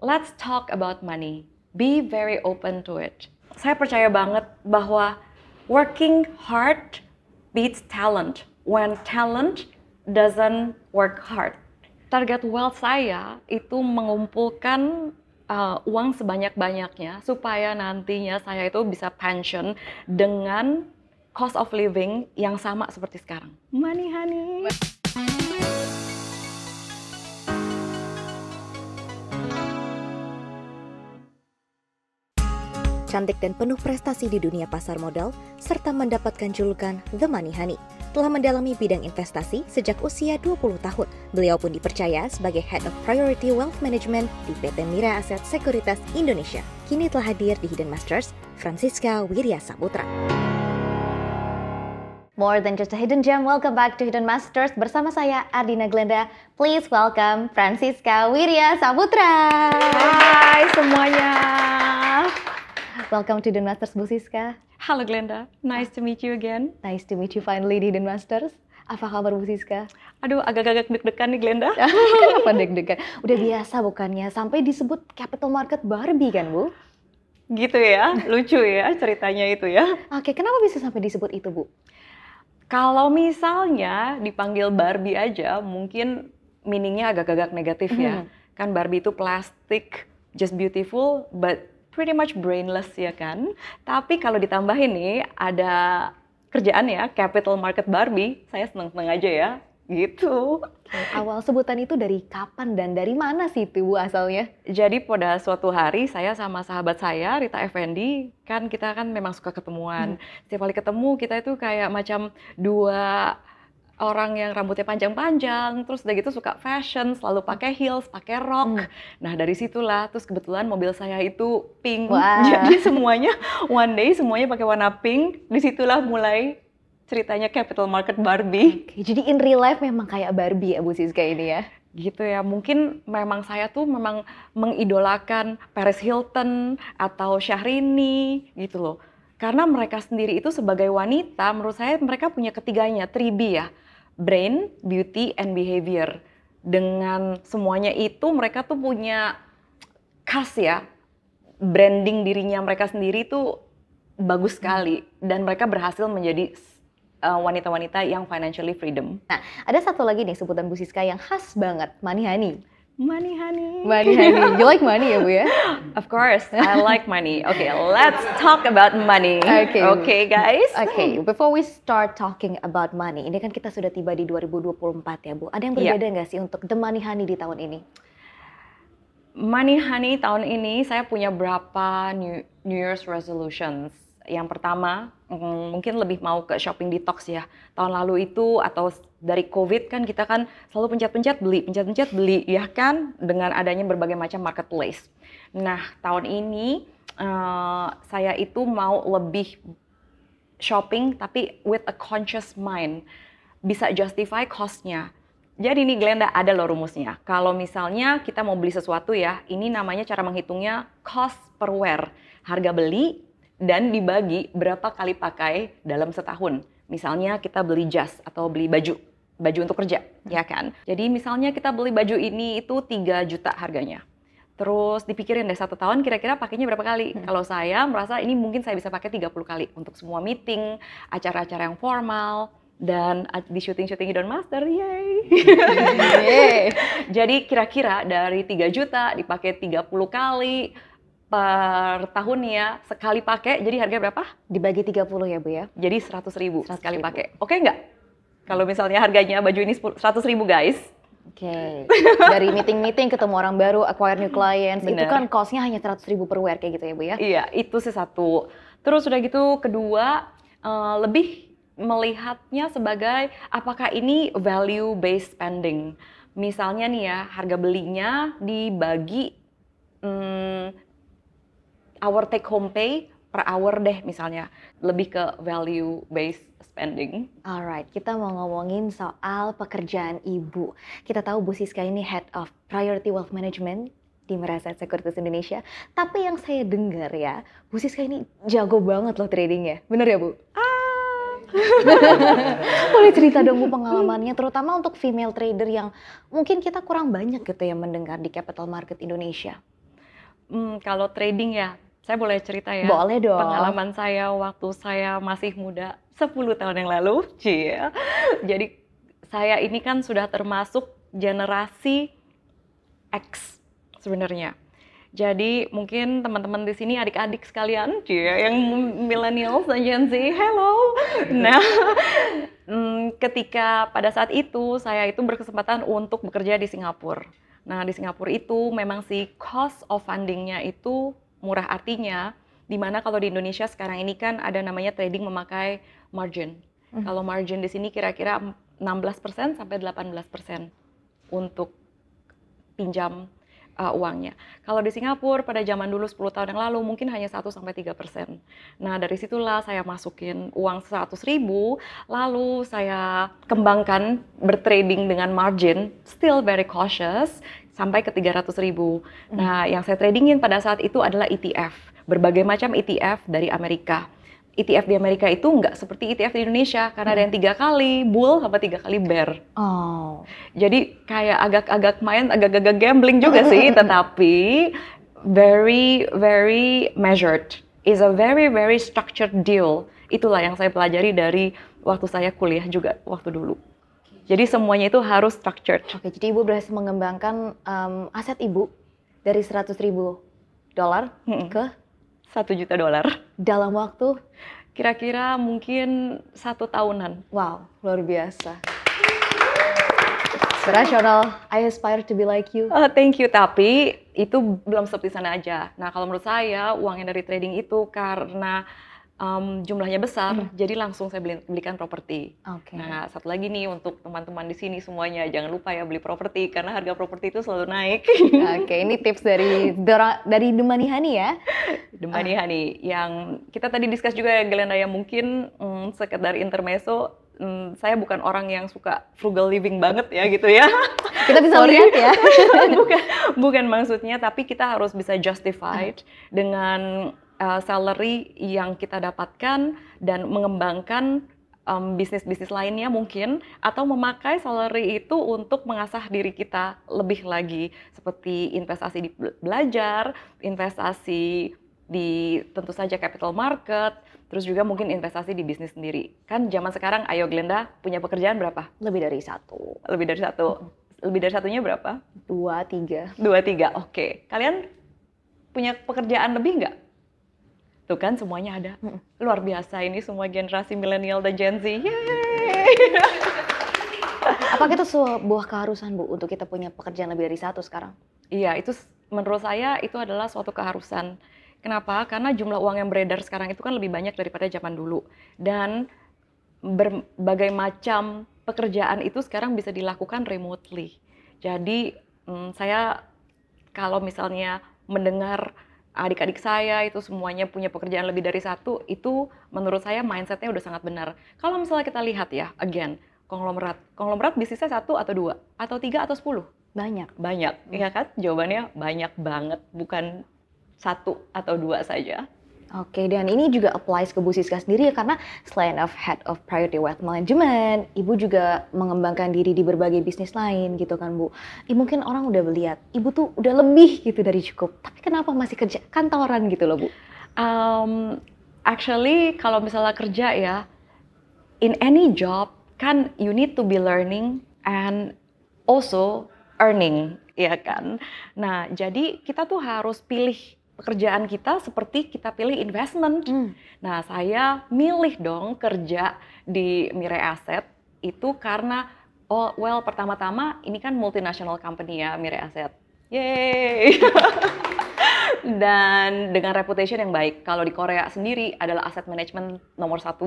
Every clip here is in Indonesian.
let's talk about money. Be very open to it. Saya percaya banget bahwa working hard beats talent when talent doesn't work hard. Target wealth saya itu mengumpulkan uang sebanyak-banyaknya supaya nantinya saya itu bisa pensiun dengan cost of living yang sama seperti sekarang. Money honey. Cantik dan penuh prestasi di dunia pasar modal, serta mendapatkan julukan The Money Honey. Telah mendalami bidang investasi sejak usia 20 tahun. Beliau pun dipercaya sebagai Head of Priority Wealth Management di PT Mira Aset Sekuritas Indonesia. Kini telah hadir di Hidden Masters, Francisca Wirya Saputra. More than just a hidden gem, welcome back to Hidden Masters bersama saya Ardina Glenda. Please welcome Francisca Wirya Saputra. Hai semuanya. Welcome to Hidden Masters, Bu Siska. Halo Glenda, nice to meet you again. Nice to meet you finally di Hidden Masters. Apa kabar Bu Siska? Aduh, agak-agak deg-degan nih Glenda. Kenapa deg-degan? Udah biasa bukannya, sampai disebut capital market Barbie kan Bu? Gitu ya, lucu ya ceritanya itu ya. Oke, kenapa bisa sampai disebut itu Bu? Kalau misalnya dipanggil Barbie aja, mungkin meaningnya agak-agak negatif ya. Kan Barbie itu plastik, just beautiful, but pretty much brainless ya kan. Tapi kalau ditambahin nih, ada kerjaan ya, capital market Barbie, saya seneng-seneng aja ya, gitu. Awal sebutan itu dari kapan dan dari mana sih itu Bu asalnya? Jadi pada suatu hari saya sama sahabat saya, Rita Effendi, kan kita kan memang suka ketemuan. Setiap kali ketemu kita itu kayak macam dua orang yang rambutnya panjang-panjang, terus udah gitu suka fashion, selalu pakai heels, pakai rok. Nah dari situlah, terus kebetulan mobil saya itu pink. Wah. Jadi semuanya one day semuanya pakai warna pink. Disitulah mulai ceritanya capital market Barbie. Oke, jadi in real life memang kayak Barbie ya Bu Siska ini ya? Gitu ya, mungkin memang saya tuh memang mengidolakan Paris Hilton atau Syahrini gitu loh. Karena mereka sendiri itu sebagai wanita, menurut saya mereka punya ketiganya, 3B ya. Brain, beauty, and behavior. Dengan semuanya itu mereka tuh punya khas ya. Branding dirinya mereka sendiri tuh bagus sekali. Dan mereka berhasil menjadi wanita-wanita yang financially freedom. Nah, ada satu lagi nih sebutan Bu Siska yang khas banget, money honey. Money honey. Money honey. You like money ya Bu ya? Of course, I like money. Okay, let's talk about money. Okay, guys. Okay, before we start talking about money, ini kan kita sudah tiba di 2024 ya Bu. Ada yang berbeda nggak sih untuk The Money Honey di tahun ini? Money honey tahun ini saya punya berapa New Year's resolutions. Yang pertama, mungkin lebih mau ke shopping detox ya. Tahun lalu itu atau dari COVID kan kita kan selalu pencet-pencet beli, ya kan? Dengan adanya berbagai macam marketplace. Nah, tahun ini saya itu mau lebih shopping tapi with a conscious mind. Bisa justify cost-nya. Jadi nih Glenda, ada loh rumusnya. Kalau misalnya kita mau beli sesuatu ya, ini namanya cara menghitungnya cost per wear. Harga beli dan dibagi berapa kali pakai dalam setahun. Misalnya kita beli jas atau beli baju untuk kerja, ya kan? Jadi misalnya kita beli baju ini itu 3 juta harganya. Terus dipikirin deh 1 tahun kira-kira pakainya berapa kali. Kalau saya merasa ini mungkin saya bisa pakai 30 kali untuk semua meeting, acara-acara yang formal, dan di syuting-syuting Hidden Master, yay! Jadi kira-kira dari 3 juta dipakai 30 kali, per tahunnya sekali pakai, jadi harga berapa? Dibagi 30 ya Bu ya? Jadi 100.000 sekali pakai. Oke nggak? Kalau misalnya harganya baju ini 100.000 guys. Oke. Dari meeting-meeting ketemu orang baru, acquire new clients, Bener. itu kan cost-nya hanya 100.000 per wear kayak gitu ya Bu ya? Iya, itu sih satu. Terus udah gitu kedua, lebih melihatnya sebagai apakah ini value based spending. Misalnya nih ya, harga belinya dibagi our take home pay per hour deh misalnya, lebih ke value based spending. Alright, kita mau ngomongin soal pekerjaan Ibu. Kita tahu Bu Siska ini Head of Priority Wealth Management di Mira Aset Sekuritas Indonesia. Tapi yang saya dengar ya, Bu Siska ini jago banget loh tradingnya. Bener ya Bu? Boleh cerita dong Bu pengalamannya, terutama untuk female trader yang mungkin kita kurang banyak gitu ya mendengar di capital market Indonesia. Kalau trading ya, saya boleh cerita ya. Boleh dong. Pengalaman saya waktu saya masih muda, 10 tahun yang lalu, cie. Jadi saya ini kan sudah termasuk generasi X sebenarnya. Jadi mungkin teman-teman di sini adik-adik sekalian, yang millennials dan Gen Z, hello. Nah, ketika pada saat itu saya itu berkesempatan untuk bekerja di Singapura. Nah, di Singapura itu memang si cost of funding-nya itu murah, artinya dimana kalau di Indonesia sekarang ini kan ada namanya trading memakai margin. Kalau margin di sini kira-kira 16% sampai 18% untuk pinjam uangnya. Kalau di Singapura pada zaman dulu 10 tahun yang lalu mungkin hanya 1-3%. Nah, dari situlah saya masukin uang 100.000, lalu saya kembangkan bertrading dengan margin, still very cautious, sampai ke 300.000. Nah, yang saya tradingin pada saat itu adalah ETF, berbagai macam ETF dari Amerika. ETF di Amerika itu nggak seperti ETF di Indonesia, karena ada yang 3 kali bull sama 3 kali bear. Oh. Jadi kayak agak-agak gambling juga sih, tetapi very measured. Is a very structured deal. Itulah yang saya pelajari dari waktu saya kuliah juga waktu dulu. Jadi semuanya itu harus structured. Oke, jadi Ibu berhasil mengembangkan aset Ibu dari $100.000 ke $1 juta dalam waktu kira-kira mungkin 1 tahunan. Wow, luar biasa. Inspirational. I aspire to be like you. Thank you, tapi itu belum stop di sana aja. Nah, kalau menurut saya uangnya dari trading itu karena jumlahnya besar, jadi langsung saya belikan properti. Oke. Nah, satu lagi nih untuk teman-teman di sini semuanya, jangan lupa ya beli properti karena harga properti itu selalu naik. Oke, ini tips dari The Money Honey ya. The Money Honey, yang kita tadi discuss juga ya Glenda, ya mungkin sekedar intermezzo, saya bukan orang yang suka frugal living banget ya gitu ya. Kita bisa lihat ya. bukan maksudnya, tapi kita harus bisa justified dengan salary yang kita dapatkan dan mengembangkan bisnis-bisnis lainnya mungkin, atau memakai salary itu untuk mengasah diri kita lebih lagi, seperti investasi di belajar, investasi di tentu saja capital market, terus juga mungkin investasi di bisnis sendiri. Kan zaman sekarang, ayo Glenda, punya pekerjaan berapa? Lebih dari satu. Lebih dari satu. Lebih dari satunya berapa? 2, 3. 2, 3, oke. Kalian punya pekerjaan lebih nggak? Tuh kan semuanya ada. Luar biasa ini semua generasi milenial dan Gen Z. Yeay! Apakah itu sebuah keharusan, Bu, untuk kita punya pekerjaan lebih dari satu sekarang? Iya, itu menurut saya itu adalah suatu keharusan. Kenapa? Karena jumlah uang yang beredar sekarang itu kan lebih banyak daripada zaman dulu. Dan berbagai macam pekerjaan itu sekarang bisa dilakukan remotely. Jadi saya kalau misalnya mendengar adik-adik saya itu semuanya punya pekerjaan lebih dari satu, itu menurut saya mindsetnya udah sangat benar. Kalau misalnya kita lihat ya, again, konglomerat bisnisnya 1 atau 2, atau 3 atau 10? Banyak. Banyak, ya kan? Jawabannya banyak banget, bukan 1 atau 2 saja. Oke, dan ini juga applies ke Bu Siska sendiri ya, karena selain Head of Priority Wealth Management, Ibu juga mengembangkan diri di berbagai bisnis lain gitu kan, Bu. Mungkin orang udah melihat, Ibu tuh udah lebih gitu dari cukup, tapi kenapa masih kerja kantoran gitu loh, Bu? Actually, kalau misalnya kerja ya, in any job, kan you need to be learning and also earning, ya kan? Nah, jadi kita tuh harus pilih pekerjaan kita seperti kita pilih investment. Nah, saya milih dong kerja di Mirae Asset itu karena, pertama-tama ini kan multinational company ya, Mirae Asset. Yeay! Dan dengan reputation yang baik. Kalau di Korea sendiri adalah asset management nomor 1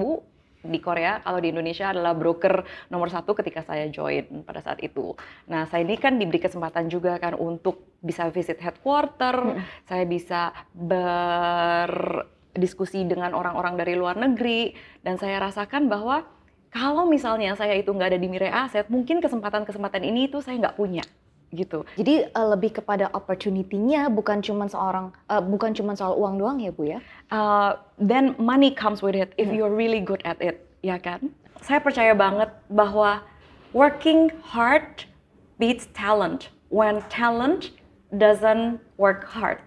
di Korea, kalau di Indonesia adalah broker nomor 1 ketika saya join pada saat itu. Nah, saya ini kan diberi kesempatan juga kan untuk bisa visit headquarter, saya bisa berdiskusi dengan orang-orang dari luar negeri, dan saya rasakan bahwa kalau misalnya saya itu nggak ada di Mirae Asset, mungkin kesempatan-kesempatan ini itu saya nggak punya. Gitu. Jadi lebih kepada opportunity-nya, bukan cuma soal uang doang ya, Bu ya? Then money comes with it if you're really good at it, ya kan? Saya percaya banget bahwa working hard beats talent when talent doesn't work hard.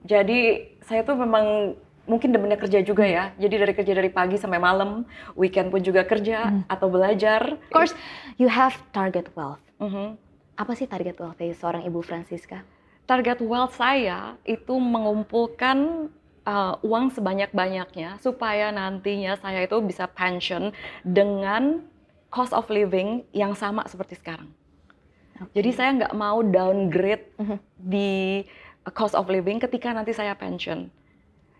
Jadi saya tuh memang mungkin demennya kerja juga ya. Jadi kerja dari pagi sampai malam, weekend pun juga kerja atau belajar. Of course, you have target wealth. Mhm. Apa sih target wealth dari seorang Ibu Francisca? Target wealth saya itu mengumpulkan uang sebanyak-banyaknya supaya nantinya saya itu bisa pensiun dengan cost of living yang sama seperti sekarang. Jadi saya nggak mau downgrade di cost of living ketika nanti saya pensiun.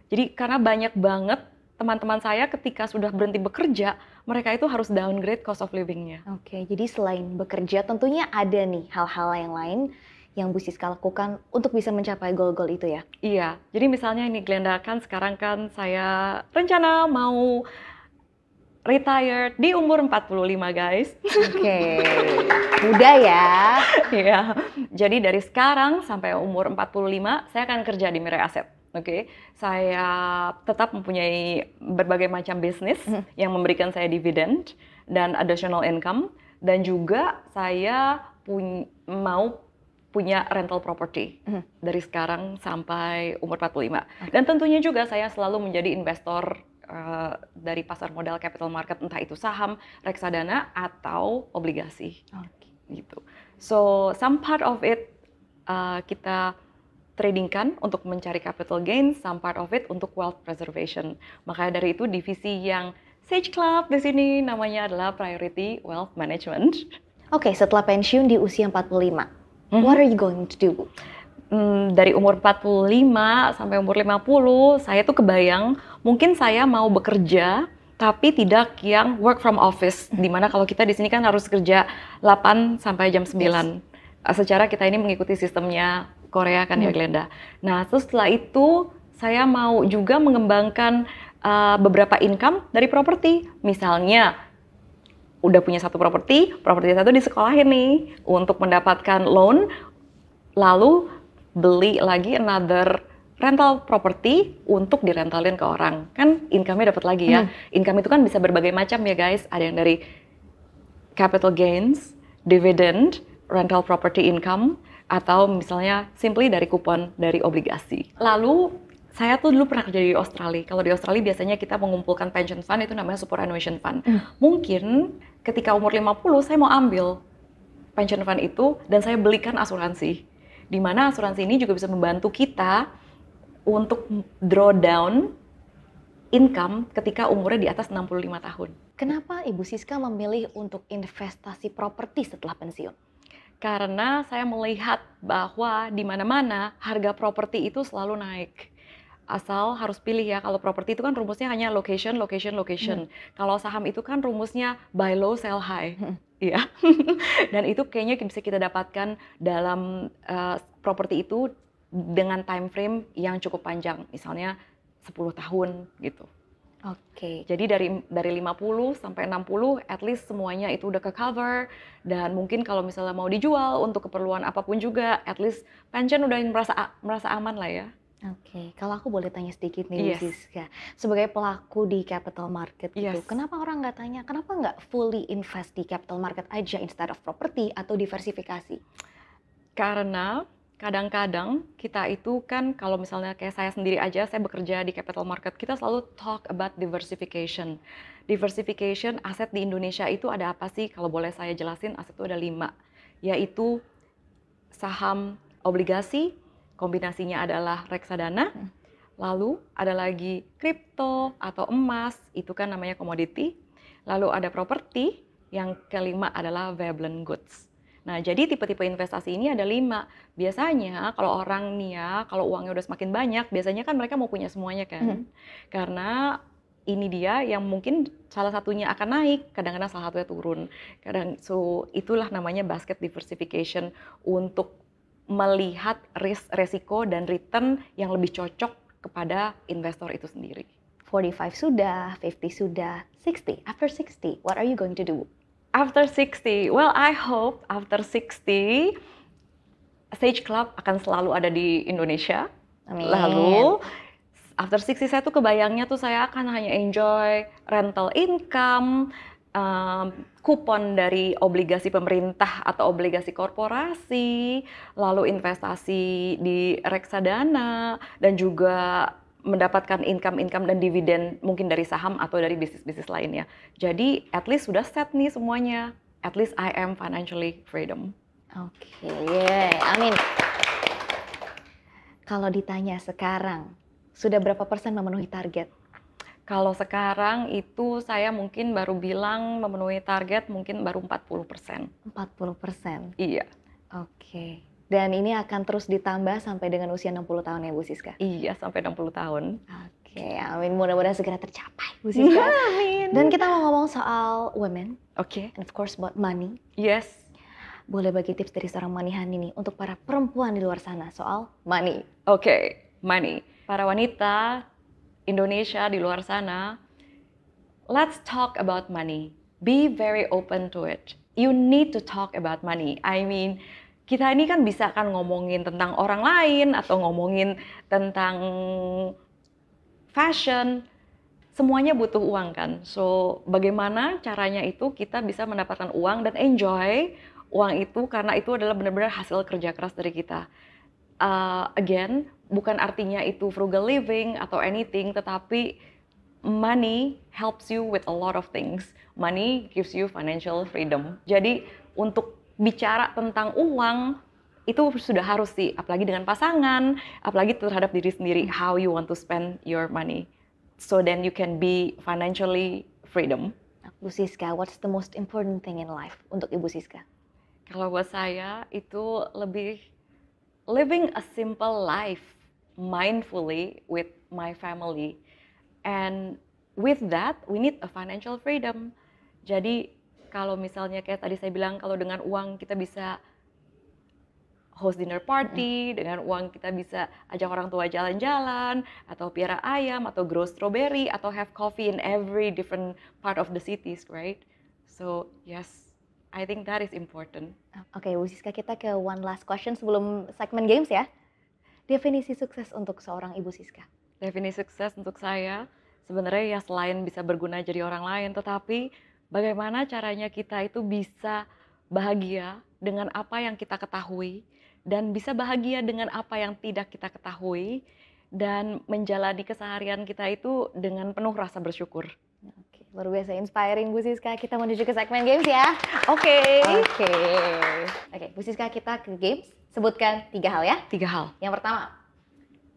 Jadi karena banyak banget teman-teman saya ketika sudah berhenti bekerja, mereka itu harus downgrade cost of living-nya. Oke, jadi selain bekerja tentunya ada nih hal-hal yang lain yang Bu Siska lakukan untuk bisa mencapai goal-goal itu ya? Iya, jadi misalnya ini Glenda kan sekarang kan saya rencana mau retired di umur 45 guys. Oke, muda ya. Iya, jadi dari sekarang sampai umur 45 saya akan kerja di Mirai Asset. Oke, saya tetap mempunyai berbagai macam bisnis yang memberikan saya dividen dan additional income, dan juga saya mau punya rental property dari sekarang sampai umur 45. Dan tentunya juga saya selalu menjadi investor dari pasar modal capital market, entah itu saham, reksadana atau obligasi. Gitu. So some part of it kita tradingkan untuk mencari capital gains, some part of it untuk wealth preservation. Makanya dari itu divisi yang Sage Club di sini namanya adalah Priority Wealth Management. Oke, setelah pensiun di usia 45, what are you going to do? Dari umur 45 sampai umur 50, saya tuh kebayang mungkin saya mau bekerja tapi tidak yang work from office, dimana kalau kita di sini kan harus kerja 8 sampai jam 9. Secara kita ini mengikuti sistemnya Korea kan ya Glenda. Nah, terus setelah itu saya mau juga mengembangkan beberapa income dari properti. Misalnya udah punya satu properti satu disekolahin nih untuk mendapatkan loan, lalu beli lagi another rental property untuk direntalin ke orang. Kan income-nya dapat lagi ya. Income itu kan bisa berbagai macam ya guys. Ada yang dari capital gains, dividend, rental property income, atau misalnya simply dari kupon dari obligasi. Lalu saya tuh dulu pernah kerja di Australia. Kalau di Australia biasanya kita mengumpulkan pension fund, itu namanya superannuation fund. Mungkin ketika umur 50 saya mau ambil pension fund itu dan saya belikan asuransi. Di mana asuransi ini juga bisa membantu kita untuk draw down income ketika umurnya di atas 65 tahun. Kenapa Ibu Siska memilih untuk investasi properti setelah pensiun? Karena saya melihat bahwa di mana-mana harga properti itu selalu naik. Asal harus pilih ya, kalau properti itu kan rumusnya hanya location. Kalau saham itu kan rumusnya buy low, sell high. Iya. Dan itu kayaknya bisa kita dapatkan dalam properti itu dengan time frame yang cukup panjang, misalnya 10 tahun gitu. Oke. Jadi dari 50 sampai 60 at least semuanya itu udah ke cover, dan mungkin kalau misalnya mau dijual untuk keperluan apapun juga at least pension udah merasa aman lah ya. Oke, kalau aku boleh tanya sedikit nih, Bu Siska, sebagai pelaku di capital market gitu, kenapa orang nggak tanya, kenapa nggak fully invest di capital market aja instead of property atau diversifikasi? Karena kadang-kadang kita itu kan, kalau misalnya kayak saya sendiri aja, saya bekerja di capital market, kita selalu talk about diversification. Diversification aset di Indonesia itu ada apa sih? Kalau boleh saya jelasin, aset itu ada 5, yaitu saham, obligasi, kombinasinya adalah reksadana, lalu ada lagi kripto atau emas, itu kan namanya komoditi, lalu ada properti, yang kelima adalah valuable goods. Nah, jadi tipe-tipe investasi ini ada 5. Biasanya kalau orang nih ya, kalau uangnya udah semakin banyak, biasanya kan mereka mau punya semuanya kan. Karena ini dia yang mungkin salah satunya akan naik, kadang-kadang salah satunya turun. So itulah namanya basket diversification, untuk melihat resiko dan return yang lebih cocok kepada investor itu sendiri. 45 sudah, 50 sudah, 60. After 60, what are you going to do? After 60, well I hope after 60 Sage Club akan selalu ada di Indonesia. Amin. Lalu after 60 saya tuh kebayangnya tuh saya akan hanya enjoy rental income, kupon dari obligasi pemerintah atau obligasi korporasi, lalu investasi di reksadana, dan juga mendapatkan income dan dividen mungkin dari saham atau dari bisnis-bisnis lainnya. Jadi at least sudah set nih semuanya. At least I am financially freedom. Oke, amin. Kalau ditanya sekarang, sudah berapa persen memenuhi target? Kalau sekarang itu saya mungkin baru bilang memenuhi target mungkin baru 40%. 40%? Iya. Oke. Dan ini akan terus ditambah sampai dengan usia 60 tahun ya Bu Siska? Iya, sampai 60 tahun. Oke, amin. Mudah-mudahan segera tercapai Bu Siska. Amin. Dan kita mau ngomong soal women. Oke. And of course about money. Yes. Boleh bagi tips dari seorang money honey nih untuk para perempuan di luar sana soal money? Oke, money. Para wanita Indonesia di luar sana, let's talk about money. Be very open to it. You need to talk about money. I mean, kita ini kan bisa kan ngomongin tentang orang lain atau ngomongin tentang fashion. Semuanya butuh uang kan. So, bagaimana caranya itu kita bisa mendapatkan uang dan enjoy uang itu karena itu adalah benar-benar hasil kerja keras dari kita. Again, bukan artinya itu frugal living atau anything, tetapi money helps you with a lot of things. Money gives you financial freedom. Jadi untuk bicara tentang uang itu sudah harus sih, apalagi dengan pasangan, apalagi terhadap diri sendiri, how you want to spend your money. So then you can be financially freedom. Bu Siska, what's the most important thing in life untuk Ibu Siska? Kalau buat saya itu lebih living a simple life mindfully with my family, and with that we need a financial freedom. Jadi kalau misalnya kayak tadi saya bilang, kalau dengan uang kita bisa host dinner party, dengan uang kita bisa ajak orang tua jalan-jalan, atau piara ayam, atau grow strawberry, atau have coffee in every different part of the cities, right? So yes, I think that is important. Oke, Bu Siska, kita ke one last question sebelum segmen games ya. Definisi sukses untuk seorang Ibu Siska? Definisi sukses untuk saya sebenarnya ya selain bisa berguna jadi orang lain, tetapi bagaimana caranya kita itu bisa bahagia dengan apa yang kita ketahui dan bisa bahagia dengan apa yang tidak kita ketahui dan menjalani keseharian kita itu dengan penuh rasa bersyukur. Oke, luar biasa inspiring Bu Siska. Kita menuju ke segmen games ya. Oke. Oke, Bu Siska, kita ke games. Sebutkan 3 hal ya. 3 hal. Yang pertama,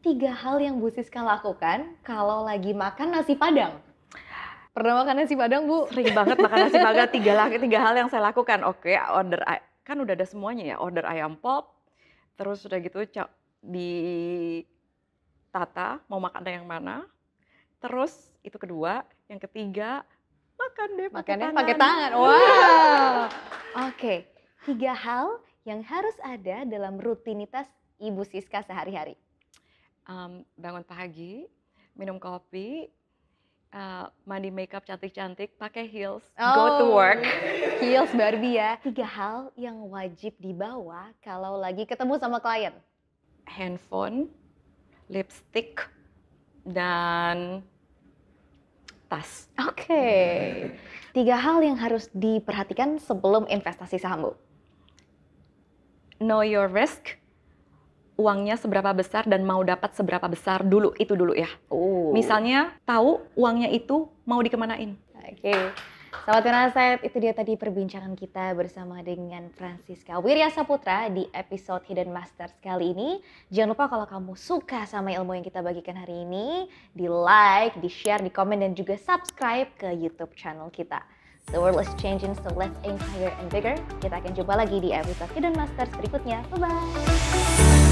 3 hal yang Bu Siska lakukan kalau lagi makan nasi Padang. Pernah makan nasi Padang, Bu? Sering banget makan nasi Padang. 3 hal yang saya lakukan. Oke, order, kan udah ada semuanya ya. Order ayam pop, terus udah gitu ditata mau makan yang mana. Terus itu kedua, yang ketiga makan deh pakai tangan. Wow. Oke, 3 hal yang harus ada dalam rutinitas Ibu Siska sehari-hari. Bangun pagi, minum kopi, mandi makeup cantik-cantik, pakai heels, go to work. Heels Barbie ya. 3 hal yang wajib dibawa kalau lagi ketemu sama klien. Handphone, lipstick, dan tas. Oke. 3 hal yang harus diperhatikan sebelum investasi saham, Bu. Know your risk. Uangnya seberapa besar dan mau dapat seberapa besar dulu, itu dulu ya. Misalnya tahu uangnya itu mau dikemanain. Oke. Sahabat Firasat, itu dia tadi perbincangan kita bersama dengan Francisca Wirya Saputra di episode Hidden Masters kali ini. Jangan lupa kalau kamu suka sama ilmu yang kita bagikan hari ini, di like, di share, di komen, dan juga subscribe ke YouTube channel kita. The world is changing, so let's aim higher and bigger. Kita akan jumpa lagi di episode Hidden Masters berikutnya. Bye-bye!